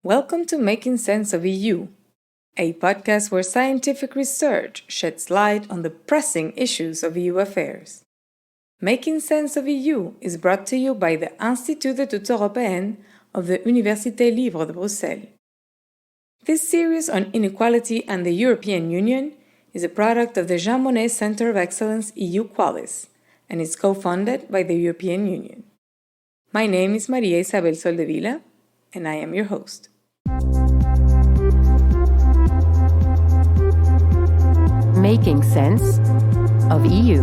Welcome to Making Sense of EU, a podcast where scientific research sheds light on the pressing issues of EU affairs. Making Sense of EU is brought to you by the Institut européennes of the Université libre de Bruxelles. This series on inequality and the European Union is a product of the Jean Monnet Center of Excellence EUqualis and is co-funded by the European Union. My name is Maria Isabel Soldevila, and I am your host. Making Sense of EU.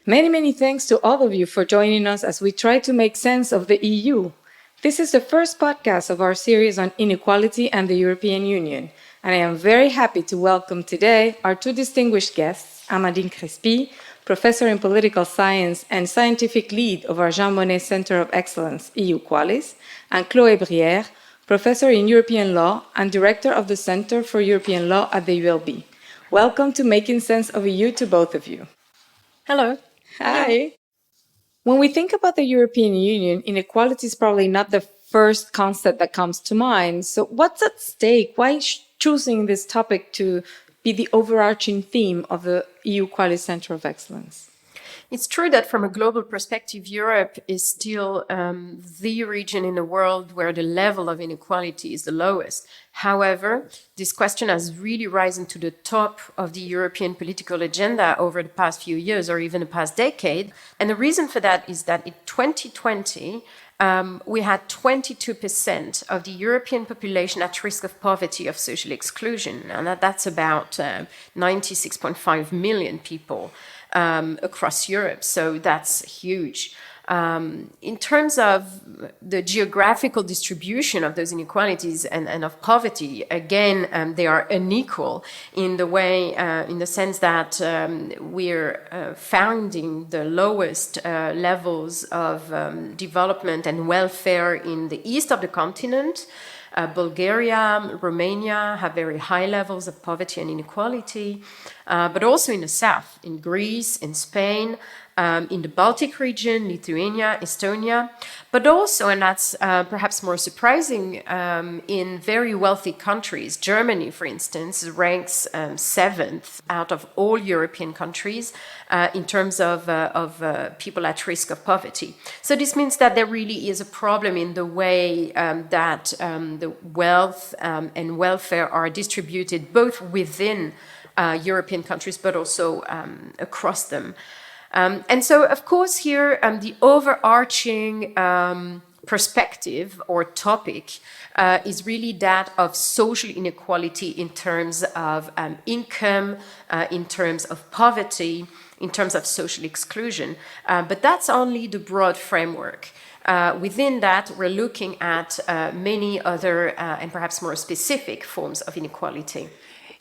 Many thanks to all of you for joining us as we try to make sense of the EU. This is the first podcast of our series on inequality and the European Union, and I am very happy to welcome today our two distinguished guests, Amandine Crespy, Professor in Political Science and Scientific Lead of our Jean Monnet Center of Excellence, EUqualis, and Chloé Brière, Professor in European Law and Director of the Center for European Law at the ULB. Welcome to Making Sense of EU to both of you. Hello. Hi. When we think about the European Union, inequality is probably not the first concept that comes to mind. So what's at stake? Why choosing this topic to be the overarching theme of the EUqualis Center of Excellence? It's true that from a global perspective, Europe is still the region in the world where the level of inequality is the lowest. However, this question has really risen to the top of the European political agenda over the past few years or even the past decade. And the reason for that is that in 2020, we had 22% of the European population at risk of poverty, of social exclusion. And that's about 96.5 million people across Europe. So that's huge. In terms of the geographical distribution of those inequalities and of poverty, again, they are unequal in the way, in the sense that we're finding the lowest levels of development and welfare in the east of the continent. Bulgaria, Romania have very high levels of poverty and inequality, but also in the south, in Greece, in Spain, in the Baltic region, Lithuania, Estonia, but also, and that's perhaps more surprising, in very wealthy countries. Germany, for instance, ranks seventh out of all European countries in terms of people at risk of poverty. So this means that there really is a problem in the way that the wealth and welfare are distributed both within European countries, but also across them. And so, of course, here the overarching perspective or topic is really that of social inequality in terms of income, in terms of poverty, in terms of social exclusion. But that's only the broad framework. Within that, we're looking at many other and perhaps more specific forms of inequality.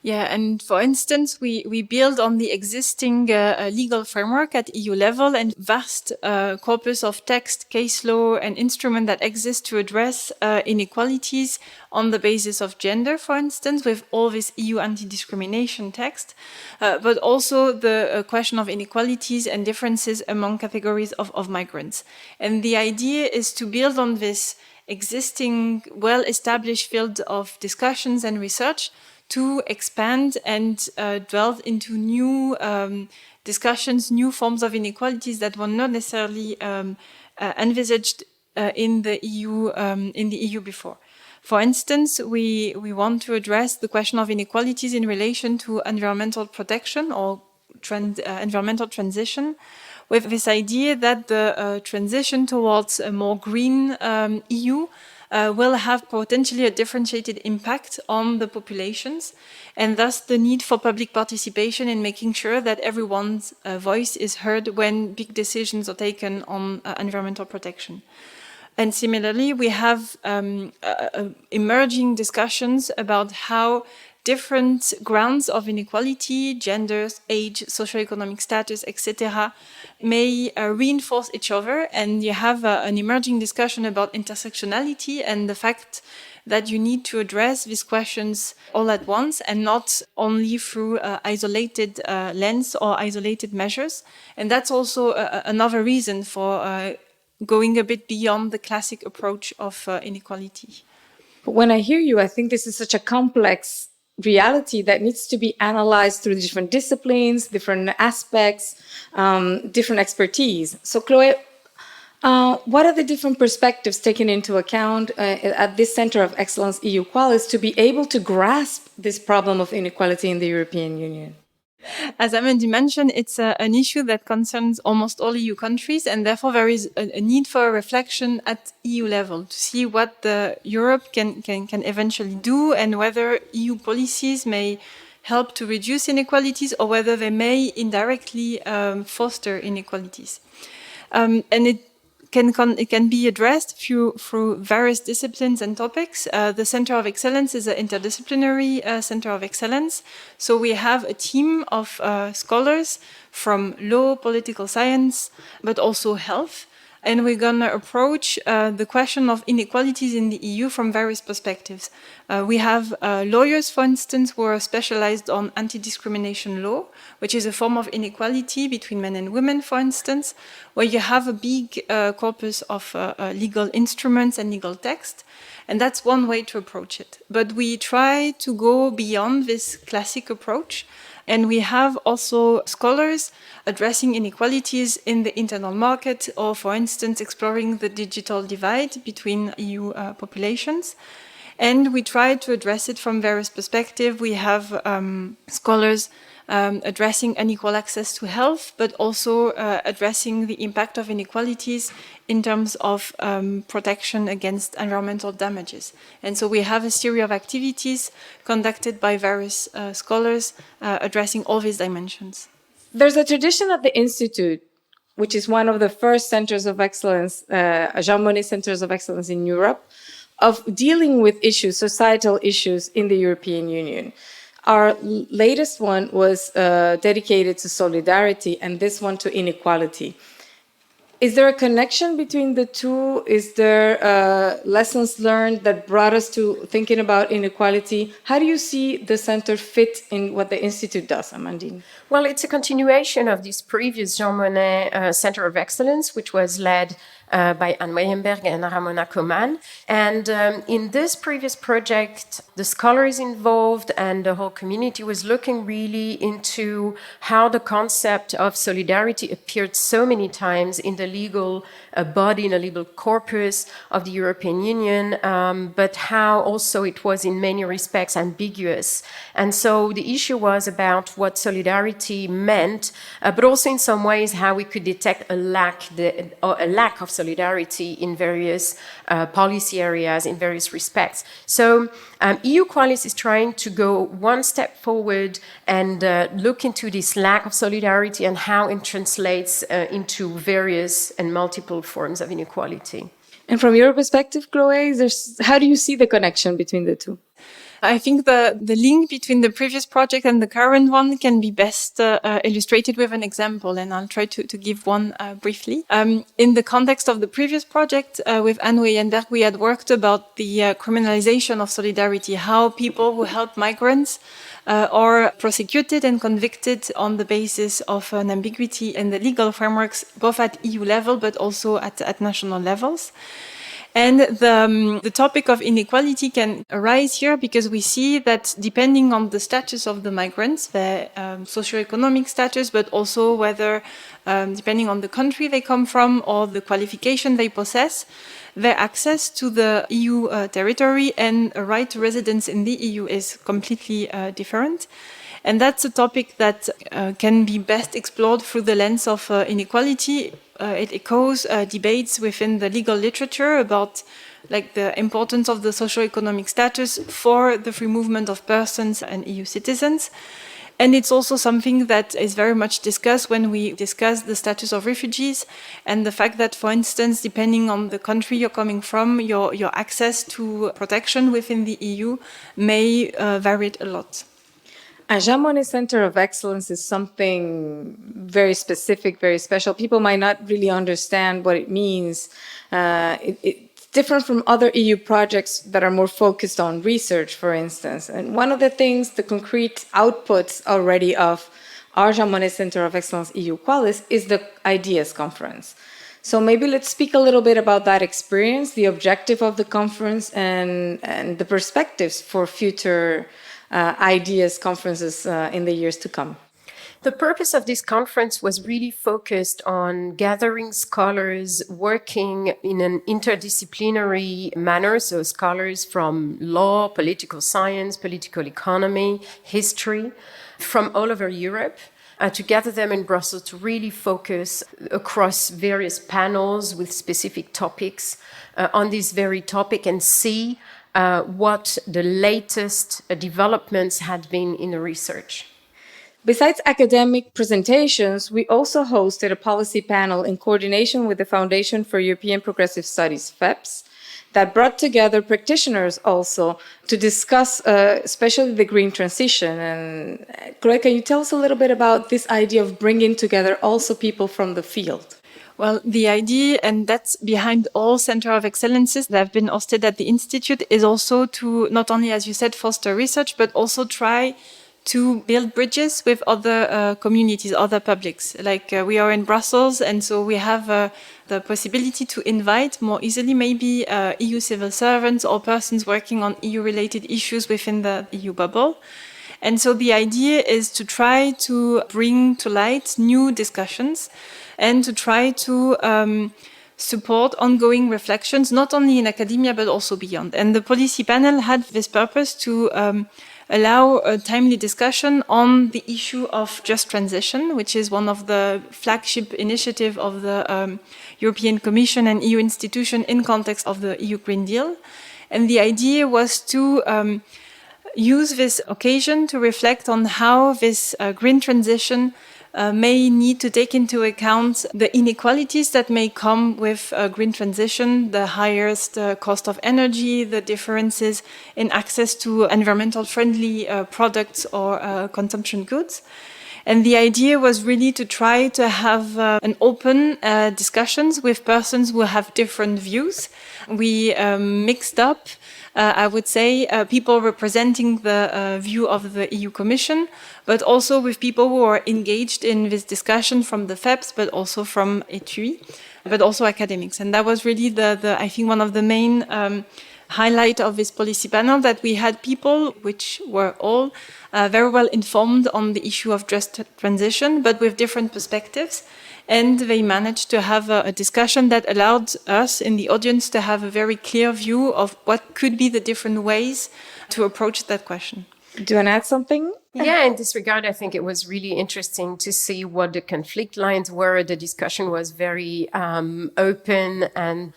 Yeah, and for instance, we build on the existing legal framework at EU level and vast corpus of text, case law, and instrument that exist to address inequalities on the basis of gender, for instance, with all this EU anti-discrimination text, but also the question of inequalities and differences among categories of migrants. And the idea is to build on this existing, well-established field of discussions and research to expand and delve into new discussions, new forms of inequalities that were not necessarily envisaged in the EU before. For instance, we want to address the question of inequalities in relation to environmental protection or environmental transition, with this idea that the transition towards a more green EU will have potentially a differentiated impact on the populations, and thus the need for public participation in making sure that everyone's voice is heard when big decisions are taken on environmental protection. And similarly, we have emerging discussions about how different grounds of inequality, genders, age, socioeconomic status, etc., may reinforce each other. And you have an emerging discussion about intersectionality and the fact that you need to address these questions all at once and not only through isolated lens or isolated measures. And that's also another reason for going a bit beyond the classic approach of inequality. But when I hear you, I think this is such a complex reality that needs to be analyzed through different disciplines, different aspects, different expertise. So, Chloé, what are the different perspectives taken into account at this Center of Excellence EUqualis to be able to grasp this problem of inequality in the European Union? As Amandine mentioned, it's an issue that concerns almost all EU countries, and therefore there is a need for a reflection at EU level to see what Europe can eventually do and whether EU policies may help to reduce inequalities or whether they may indirectly foster inequalities. And it can be addressed through various disciplines and topics. The Center of Excellence is an interdisciplinary Center of Excellence. So we have a team of scholars from law, political science, but also health. And we're going to approach the question of inequalities in the EU from various perspectives. We have lawyers, for instance, who are specialized on anti-discrimination law, which is a form of inequality between men and women, for instance, where you have a big corpus of legal instruments and legal text. And that's one way to approach it. But we try to go beyond this classic approach. And we have also scholars addressing inequalities in the internal market or, for instance, exploring the digital divide between EU populations. And we try to address it from various perspectives. We have scholars addressing unequal access to health, but also addressing the impact of inequalities in terms of protection against environmental damages. And so we have a series of activities conducted by various scholars addressing all these dimensions. There's a tradition at the Institut, which is one of the first centers of excellence, Jean Monnet centers of excellence in Europe, of dealing with issues, societal issues in the European Union. Our latest one was dedicated to solidarity and this one to inequality. Is there a connection between the two? Is there lessons learned that brought us to thinking about inequality? How do you see the center fit in what the Institute does, Amandine? Well, it's a continuation of this previous Jean Monnet Center of Excellence, which was led by Anne Weyenberg and Ramona Koman. And in this previous project, the scholars involved and the whole community was looking really into how the concept of solidarity appeared so many times in the legal body, in the legal corpus of the European Union, but how also it was in many respects ambiguous. And so the issue was about what solidarity meant, but also in some ways how we could detect a lack of solidarity in various policy areas, in various respects. So EUqualis is trying to go one step forward and look into this lack of solidarity and how it translates into various and multiple forms of inequality. And from your perspective, Chloé, how do you see the connection between the two? I think the link between the previous project and the current one can be best illustrated with an example, and I'll try to give one briefly. In the context of the previous project with Anne Weyenberg, we had worked about the criminalization of solidarity, how people who help migrants are prosecuted and convicted on the basis of an ambiguity in the legal frameworks, both at EU level but also at national levels. And the topic of inequality can arise here because we see that depending on the status of the migrants, their socioeconomic status, but also whether, depending on the country they come from or the qualification they possess, their access to the EU territory and a right to residence in the EU is completely different. And that's a topic that can be best explored through the lens of inequality. It echoes debates within the legal literature about the importance of the socioeconomic status for the free movement of persons and EU citizens. And it's also something that is very much discussed when we discuss the status of refugees and the fact that, for instance, depending on the country you're coming from, your access to protection within the EU may vary a lot. A Jean Monnet Center of Excellence is something very specific, very special. People might not really understand what it means. It's different from other EU projects that are more focused on research, for instance. And one of the things, the concrete outputs already of our Jean Monnet Center of Excellence EUqualis is the Ideas Conference. So maybe let's speak a little bit about that experience, the objective of the conference, and the perspectives for future ideas conferences in the years to come. The purpose of this conference was really focused on gathering scholars working in an interdisciplinary manner, so scholars from law, political science, political economy, history, from all over Europe, to gather them in Brussels to really focus across various panels with specific topics on this very topic and see what the latest developments had been in the research. Besides academic presentations, we also hosted a policy panel in coordination with the Foundation for European Progressive Studies, FEPS, that brought together practitioners also to discuss especially the green transition. And Chloé, can you tell us a little bit about this idea of bringing together also people from the field? Well, the idea, and that's behind all Center of Excellences that have been hosted at the Institute, is also to not only, as you said, foster research, but also try to build bridges with other communities, other publics. Like we are in Brussels, and so we have the possibility to invite more easily maybe EU civil servants or persons working on EU-related issues within the EU bubble. And so the idea is to try to bring to light new discussions and to try to support ongoing reflections, not only in academia, but also beyond. And the policy panel had this purpose to allow a timely discussion on the issue of just transition, which is one of the flagship initiatives of the European Commission and EU institution in context of the EU Green Deal. And the idea was to use this occasion to reflect on how this green transition may need to take into account the inequalities that may come with green transition, the highest cost of energy, the differences in access to environmental friendly products or consumption goods. And the idea was really to try to have an open discussions with persons who have different views. We mixed up, I would say, people representing the view of the EU Commission, but also with people who are engaged in this discussion from the FEPS, but also from ETUI, but also academics. And that was really I think, one of the main highlight of this policy panel, that we had people which were all very well informed on the issue of just transition, but with different perspectives. And they managed to have a discussion that allowed us in the audience to have a very clear view of what could be the different ways to approach that question. Do you want to add something? Yeah, in this regard, I think it was really interesting to see what the conflict lines were. The discussion was very open and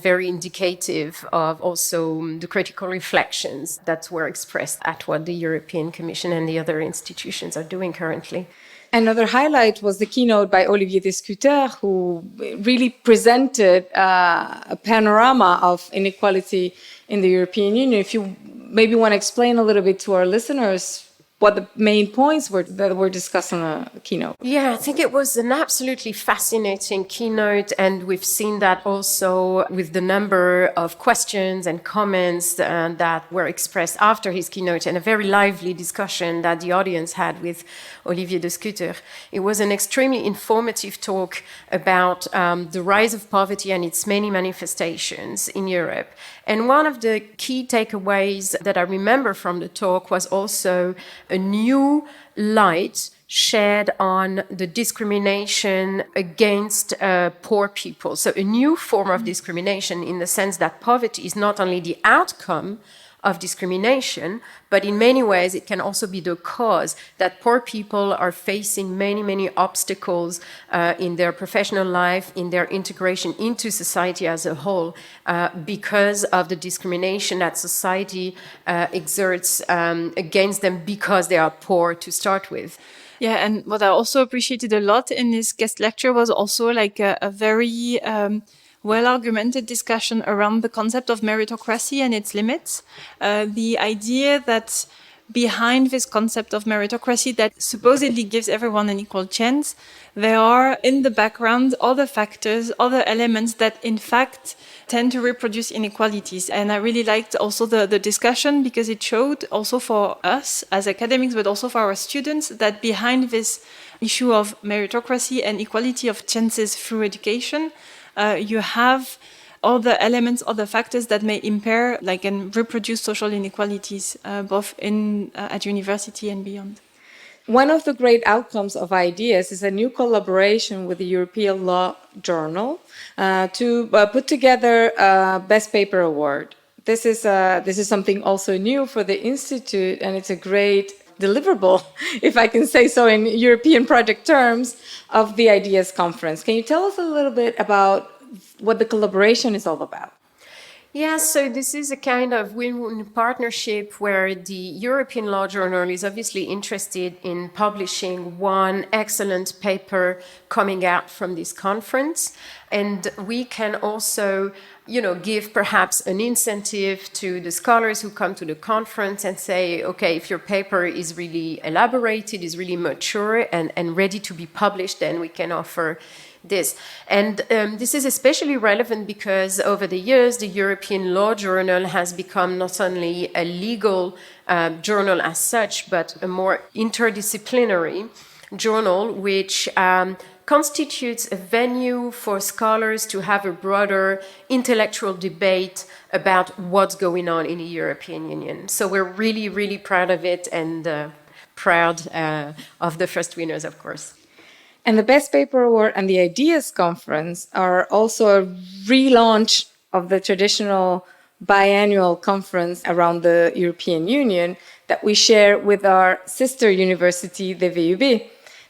very indicative of also the critical reflections that were expressed at what the European Commission and the other institutions are doing currently. Another highlight was the keynote by Olivier Descuter, who really presented a panorama of inequality in the European Union. If you maybe want to explain a little bit to our listeners what the main points were that were discussed in the keynote. Yeah, I think it was an absolutely fascinating keynote, and we've seen that also with the number of questions and comments that were expressed after his keynote, and a very lively discussion that the audience had with Olivier Descuter. It was an extremely informative talk about the rise of poverty and its many manifestations in Europe. And one of the key takeaways that I remember from the talk was also a new light shed on the discrimination against poor people. So a new form of discrimination, in the sense that poverty is not only the outcome of discrimination, but in many ways it can also be the cause, that poor people are facing many obstacles in their professional life, in their integration into society as a whole, because of the discrimination that society exerts against them because they are poor to start with. Yeah, and what I also appreciated a lot in this guest lecture was also like a very well-argumented discussion around the concept of meritocracy and its limits. The idea that behind this concept of meritocracy that supposedly gives everyone an equal chance, there are in the background other factors, other elements that in fact tend to reproduce inequalities. And I really liked also the discussion, because it showed also for us as academics, but also for our students, that behind this issue of meritocracy and equality of chances through education, you have all the elements, all the factors that may impair, like, and reproduce social inequalities, both at university and beyond. One of the great outcomes of ideas is a new collaboration with the European Law Journal to put together a Best Paper Award. This is something also new for the Institute, and it's a great deliverable, if I can say so in European project terms, of the Ideas Conference. Can you tell us a little bit about what the collaboration is all about? Yeah, so this is a kind of win-win partnership where the European Law Journal is obviously interested in publishing one excellent paper coming out from this conference. And we can also, give perhaps an incentive to the scholars who come to the conference and say, okay, if your paper is really elaborated, is really mature and ready to be published, then we can offer this. And this is especially relevant because over the years, the European Law Journal has become not only a legal journal as such, but a more interdisciplinary journal, which constitutes a venue for scholars to have a broader intellectual debate about what's going on in the European Union. So we're really, really proud of it and proud of the first winners, of course. And the Best Paper Award and the Ideas Conference are also a relaunch of the traditional biannual conference around the European Union that we share with our sister university, the VUB,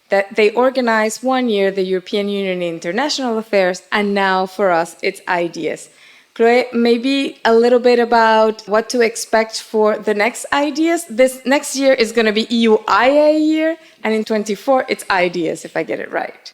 that they organize 1 year the European Union in International Affairs, and now for us, it's Ideas. Chloé, maybe a little bit about what to expect for the next Ideas. This next year is going to be EUIA year, and in 24, it's Ideas, if I get it right.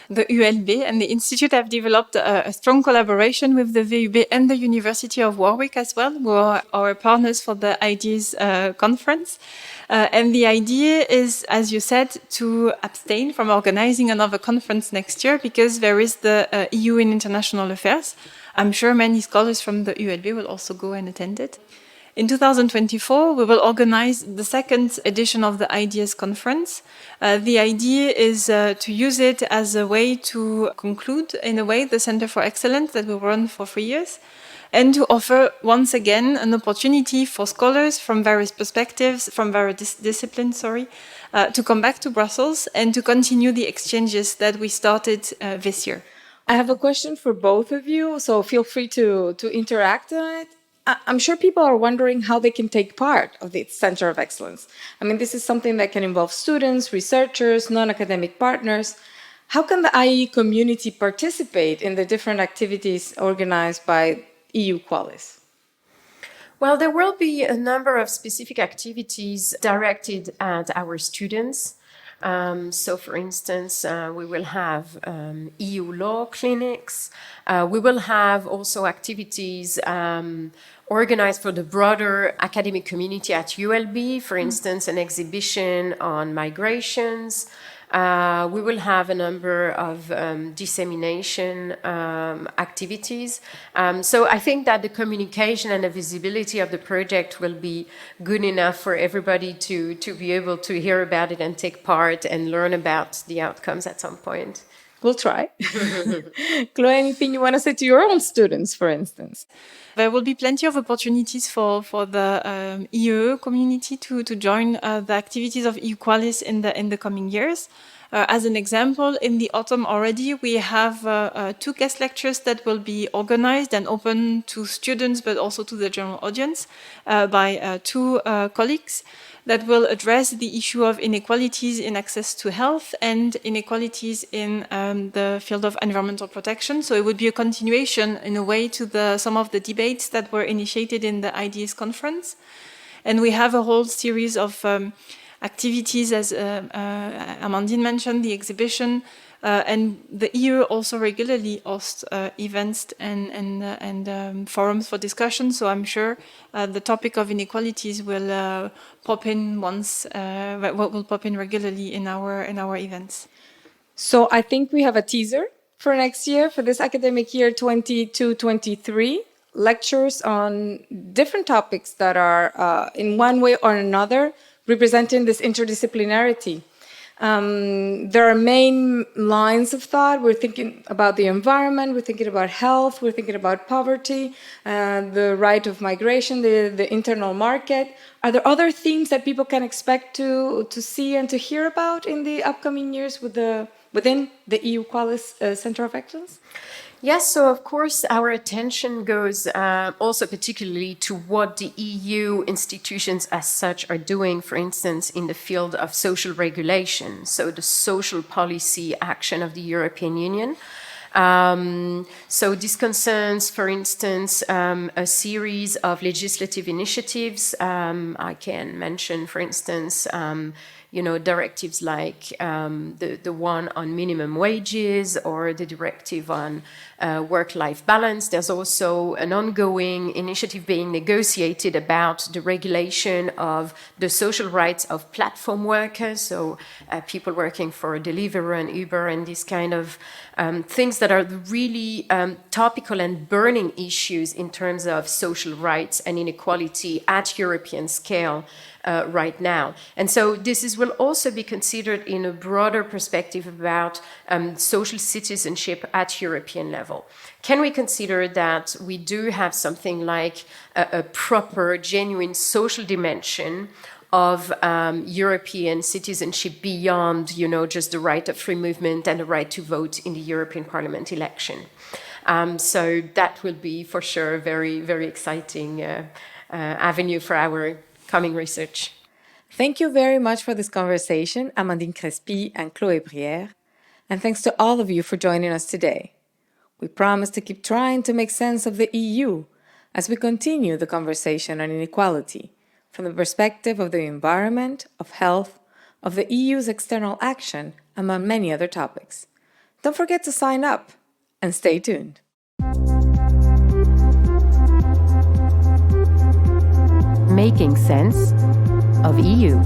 The ULB and the Institute have developed a strong collaboration with the VUB and the University of Warwick as well, who are our partners for the Ideas conference. And the idea is, as you said, to abstain from organizing another conference next year because there is the EU in International Affairs. I'm sure many scholars from the ULB will also go and attend it. In 2024, we will organize the second edition of the Ideas Conference. The idea is to use it as a way to conclude, in a way, the Center for Excellence that will run for 3 years, and to offer, once again, an opportunity for scholars from various perspectives, from various disciplines, to come back to Brussels and to continue the exchanges that we started this year. I have a question for both of you, so feel free to interact on it. I'm sure people are wondering how they can take part of the Center of Excellence. I mean, this is something that can involve students, researchers, non-academic partners. How can the IE community participate in the different activities organized by EUqualis? Well, there will be a number of specific activities directed at our students. So, for instance, we will have EU law clinics. We will have also activities organized for the broader academic community at ULB, for instance, an exhibition on migrations. We will have a number of dissemination activities. So I think that the communication and the visibility of the project will be good enough for everybody to be able to hear about it and take part and learn about the outcomes at some point. We'll try. Chloé, anything you want to say to your own students, for instance? There will be plenty of opportunities for the EU community to join the activities of EUqualis in the coming years. As an example, in the autumn already, we have 2 guest lectures that will be organized and open to students, but also to the general audience by 2 colleagues that will address the issue of inequalities in access to health and inequalities in the field of environmental protection. So it would be a continuation, in a way, to some of the debates that were initiated in the Ideas Conference. And we have a whole series of activities, as Amandine mentioned, the exhibition, and the EU also regularly hosts events and forums for discussion. So I'm sure the topic of inequalities will pop in will pop in regularly in our events. So I think we have a teaser for next year, for this academic year 22-23. Lectures on different topics that are, in one way or another, representing this interdisciplinarity. There are main lines of thought. We're thinking about the environment, we're thinking about health, we're thinking about poverty, the right of migration, the internal market. Are there other themes that people can expect to see and to hear about in the upcoming years within the EUqualis Center of Excellence? Yes, so of course our attention goes also particularly to what the EU institutions as such are doing, for instance, in the field of social regulation, so the social policy action of the European Union. So this concerns, for instance, a series of legislative initiatives. I can mention, for instance, directives like the one on minimum wages or the directive on work-life balance. There's also an ongoing initiative being negotiated about the regulation of the social rights of platform workers, so people working for Deliveroo and Uber and these kind of things that are really topical and burning issues in terms of social rights and inequality at European scale right now. And so this will also be considered in a broader perspective about social citizenship at European level. Can we consider that we do have something like a proper, genuine social dimension of European citizenship beyond, just the right of free movement and the right to vote in the European Parliament election? So that will be for sure a very, very exciting avenue for our coming research. Thank you very much for this conversation, Amandine Crespy and Chloé Brière, and thanks to all of you for joining us today. We promise to keep trying to make sense of the EU as we continue the conversation on inequality from the perspective of the environment, of health, of the EU's external action, among many other topics. Don't forget to sign up and stay tuned. Making sense of EU.